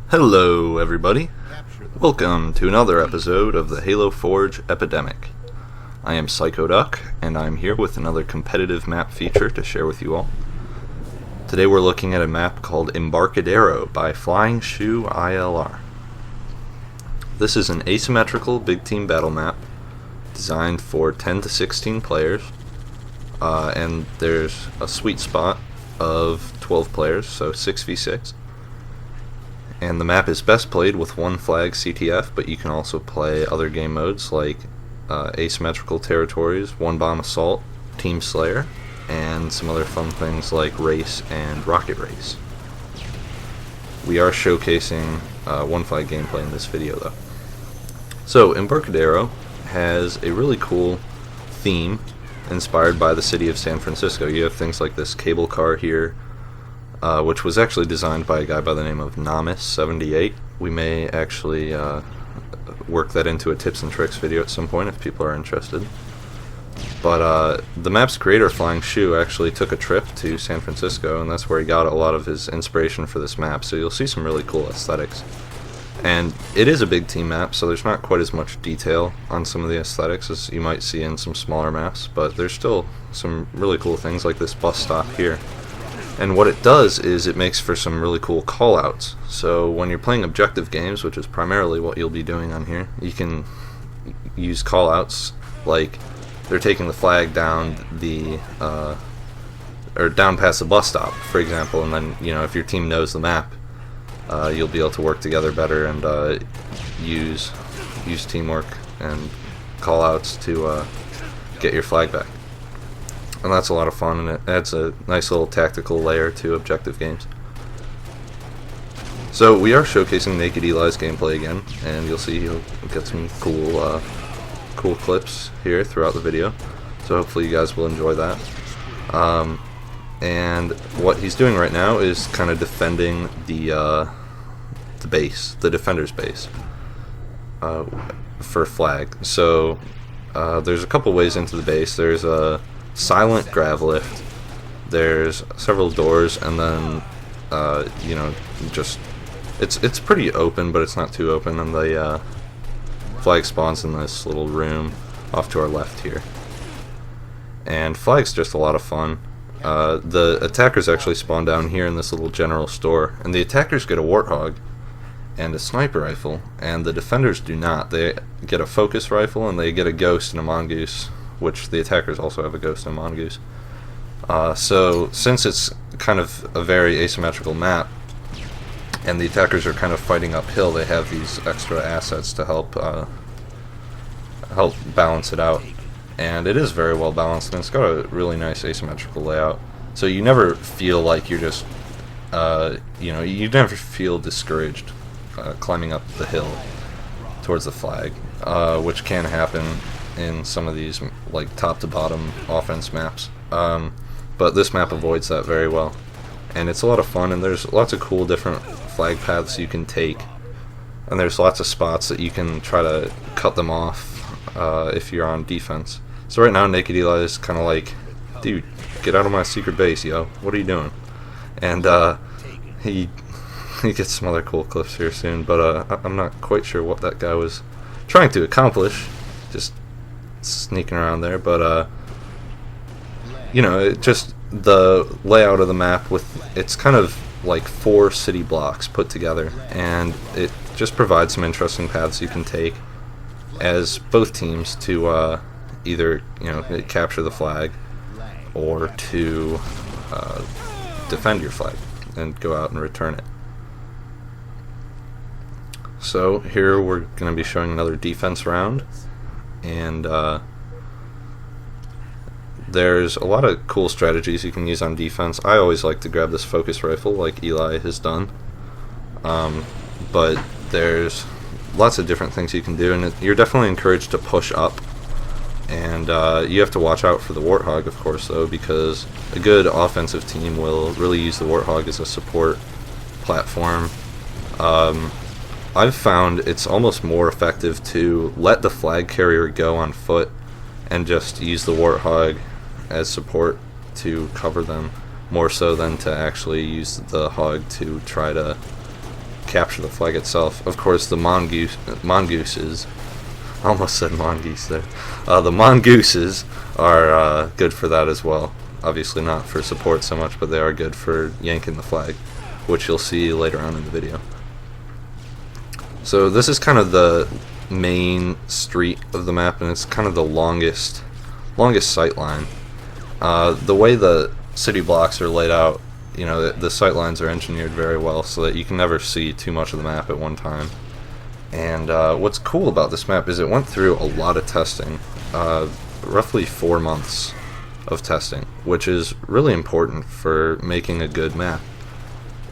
Hello everybody, welcome to another episode of the Halo Forge Epidemic. I am PsychoDuck, and I'm here with another competitive map feature to share with you all. Today we're looking at a map called Embarcadero by Flying Shoe ILR. This is an asymmetrical big team battle map designed for 10 to 16 players, and there's a sweet spot of 12 players, so 6v6. And the map is best played with one flag CTF, but you can also play other game modes like asymmetrical territories, one bomb assault, team slayer, and some other fun things like race and rocket race. We are showcasing one flag gameplay in this video though. So Embarcadero has a really cool theme inspired by the city of San Francisco. You have things like this cable car here, which was actually designed by a guy by the name of Namis78. We may actually work that into a tips and tricks video at some point if people are interested. But the map's creator, Flying Shoe, actually took a trip to San Francisco, and that's where he got a lot of his inspiration for this map, so you'll see some really cool aesthetics. And it is a big team map, so there's not quite as much detail on some of the aesthetics as you might see in some smaller maps, but there's still some really cool things like this bus stop here. And what it does is it makes for some really cool callouts. So when you're playing objective games, which is primarily what you'll be doing on here, you can use callouts like they're taking the flag down the or down past the bus stop, for example, and then if your team knows the map, you'll be able to work together better and use teamwork and callouts to get your flag back. And that's a lot of fun, and it adds a nice little tactical layer to objective games. So we are showcasing Nak3d Eli's gameplay again, and you'll see he'll get some cool clips here throughout the video. So hopefully you guys will enjoy that. And what he's doing right now is kind of defending the base, the defender's base, for flag. So there's a couple ways into the base. There's a silent grav lift, there's several doors, and then just it's pretty open, but it's not too open, and the flag spawns in this little room off to our left here. And flag's just a lot of fun. The attackers actually spawn down here in this little general store, and the attackers get a warthog and a sniper rifle, and the defenders do not. They get a focus rifle and they get a ghost and a mongoose, which the attackers also have a ghost and mongoose. So since it's kind of a very asymmetrical map, and the attackers are kind of fighting uphill, they have these extra assets to help balance it out. And it is very well balanced, and it's got a really nice asymmetrical layout. So you never feel like you're just, you never feel discouraged climbing up the hill towards the flag, which can happen in some of these like top to bottom offense maps, but this map avoids that very well, and it's a lot of fun, and there's lots of cool different flag paths you can take, and there's lots of spots that you can try to cut them off if you're on defense. So right now Nak3d Eli is kind of like, dude, get out of my secret base, yo, what are you doing? And he gets some other cool clips here soon, but I'm not quite sure what that guy was trying to accomplish, just sneaking around there. But just the layout of the map, with it's kind of like 4 city blocks put together, and it just provides some interesting paths you can take as both teams to either capture the flag or to defend your flag and go out and return it. So here we're going to be showing another defense round, and there's a lot of cool strategies you can use on defense. I always like to grab this focus rifle like Eli has done, but there's lots of different things you can do, and you're definitely encouraged to push up, and you have to watch out for the warthog, of course, though, because a good offensive team will really use the warthog as a support platform. I've found it's almost more effective to let the flag carrier go on foot and just use the warthog as support to cover them, more so than to actually use the hog to try to capture the flag itself. Of course, the mongooses, I almost said mongoose there. The mongooses are good for that as well. Obviously not for support so much, but they are good for yanking the flag, which you'll see later on in the video. So this is kind of the main street of the map, and it's kind of the longest sight line. The way the city blocks are laid out, you know, the sight lines are engineered very well so that you can never see too much of the map at one time. And what's cool about this map is it went through a lot of testing, roughly 4 months of testing, which is really important for making a good map.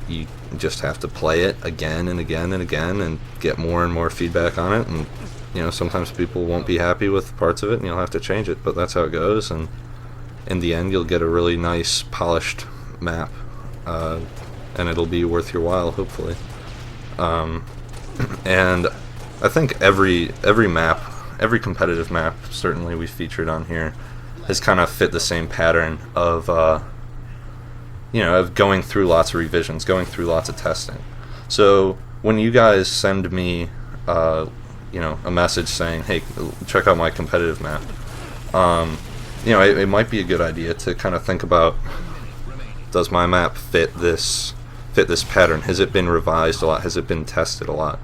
You just have to play it again and again and again and get more and more feedback on it, and you know, sometimes people won't be happy with parts of it and you'll have to change it, but that's how it goes, and in the end you'll get a really nice polished map, and it'll be worth your while, hopefully. And I think every map, every competitive map certainly we featured on here has kind of fit the same pattern of you know, of going through lots of revisions, going through lots of testing. So when you guys send me you know, a message saying, hey, check out my competitive map, you know, it might be a good idea to kind of think about, does my map fit this pattern? Has it been revised a lot? Has it been tested a lot?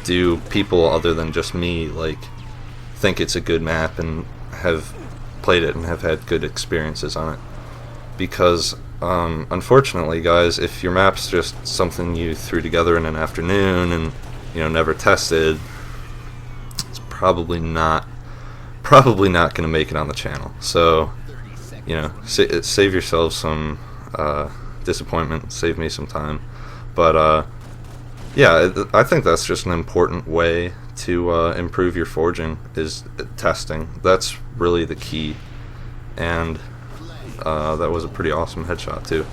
Do people other than just me like think it's a good map and have played it and have had good experiences on it? Because unfortunately, guys, if your map's just something you threw together in an afternoon and, you know, never tested, it's probably not going to make it on the channel. So, you know, save yourselves some disappointment, save me some time. But yeah, I think that's just an important way to improve your forging, is testing. That's really the key. And that was a pretty awesome headshot too.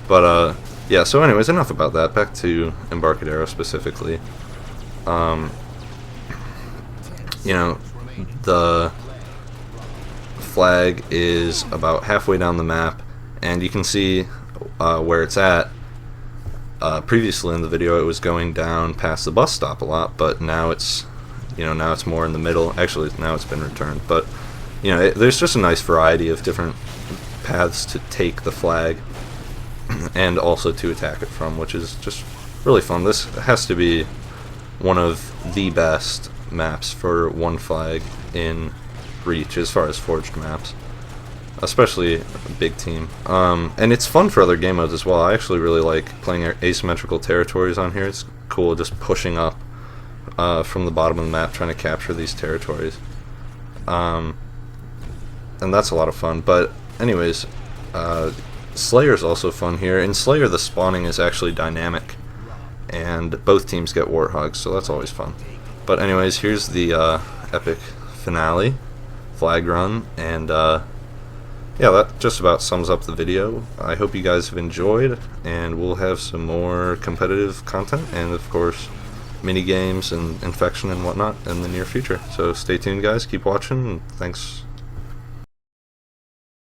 But yeah, so anyways, enough about that. Back to Embarcadero specifically. You know, the flag is about halfway down the map, and you can see where it's at. Previously in the video it was going down past the bus stop a lot, but now it's, you know, now it's more in the middle. Actually, now it's been returned, but you know, there's just a nice variety of different paths to take the flag and also to attack it from, which is just really fun. This has to be one of the best maps for one flag in Reach as far as forged maps, especially a big team. And it's fun for other game modes as well. I actually really like playing asymmetrical territories on here. It's cool just pushing up from the bottom of the map trying to capture these territories. And that's a lot of fun. But anyways, Slayer's also fun here. In Slayer, the spawning is actually dynamic, and both teams get warthogs, so that's always fun. But anyways, here's the epic finale, flag run, and yeah, that just about sums up the video. I hope you guys have enjoyed, and we'll have some more competitive content, and of course, mini games and infection and whatnot in the near future. So stay tuned, guys. Keep watching, and thanks